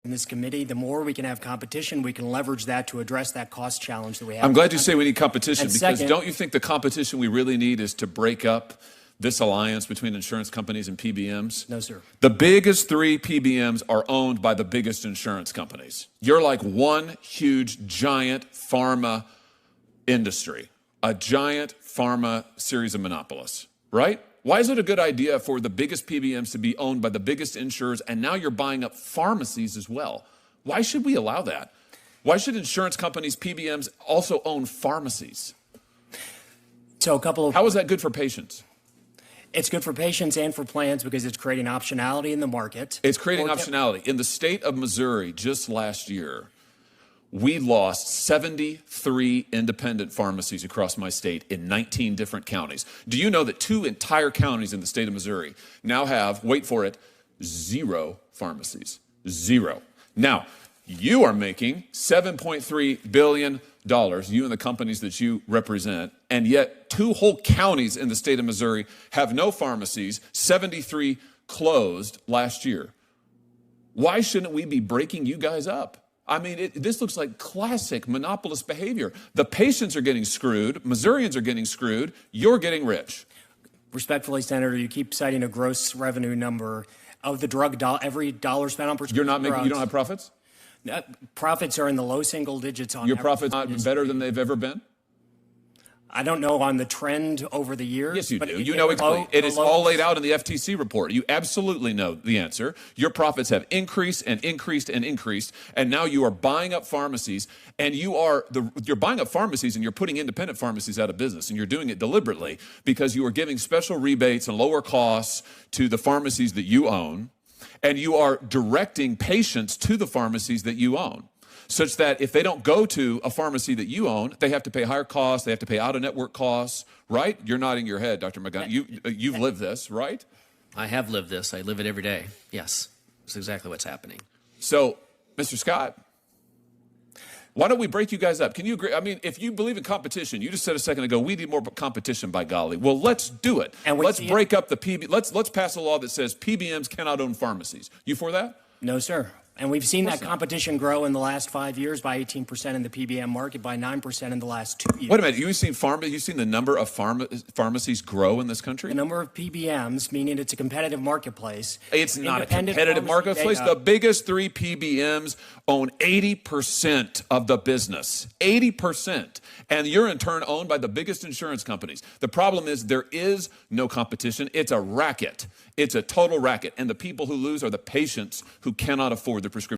in this committee, the more we can have competition, we can leverage that to address that cost challenge that we have. I'm glad you say we need competition, And because second, don't you think the competition we really need is to break up this alliance between insurance companies and PBMs? No, sir. The biggest 3 PBMs are owned by the biggest insurance companies. You're like one huge, giant pharma industry, a giant pharma series of monopolists, right? Why is it a good idea for the biggest PBMs to be owned by the biggest insurers, and now you're buying up pharmacies as well? Why should we allow that? Why should insurance companies, PBMs, also own pharmacies? So a couple of... How is that good for patients? It's good for patients and for plans because it's creating optionality in the market. It's creating optionality. In the state of Missouri, just last year, we lost 73 independent pharmacies across my state in 19 different counties. Do you know that 2 entire counties in the state of Missouri now have, wait for it, 0 pharmacies? 0. Now, you are making $7.3 billion, you and the companies that you represent, and yet 2 whole counties in the state of Missouri have no pharmacies, 73 closed last year. Why shouldn't we be breaking you guys up? I mean, this looks like classic monopolist behavior. The patients are getting screwed. Missourians are getting screwed. You're getting rich. Respectfully, Senator, you keep citing a gross revenue number of the drug, every dollar spent on prescription You're not making, drugs. you don't have profits? Profits are in the low single digits on Your profits not better than they've ever been? I don't know on the trend over the years. Yes, you but do. You know it is all laid out in the FTC report. You absolutely know the answer. Your profits have increased and increased and increased, and now you are buying up pharmacies, and you're buying up pharmacies and you're putting independent pharmacies out of business, and you're doing it deliberately because you are giving special rebates and lower costs to the pharmacies that you own, and you are directing patients to the pharmacies that you own, such that if they don't go to a pharmacy that you own, they have to pay higher costs, they have to pay out-of-network costs, right? You're nodding your head, Dr. McGonigal. You've lived this, right? I have lived this. I live it every day. Yes, that's exactly what's happening. So, Mr. Scott, why don't we break you guys up? Can you agree? I mean, if you believe in competition, you just said a second ago, we need more competition, by golly. Well, let's do it. And let's break up the let's pass a law that says PBMs cannot own pharmacies. You for that? No, sir. And we've seen that competition grow in the last 5 years by 18% in the PBM market, by 9% in the last 2 years. Wait a minute. You've seen the number of pharmacies grow in this country? The number of PBMs, meaning it's a competitive marketplace. It's not a competitive marketplace. The biggest 3 PBMs own 80% of the business. 80%. And you're in turn owned by the biggest insurance companies. The problem is there is no competition. It's a racket. It's a total racket. And the people who lose are the patients who cannot afford the prescription.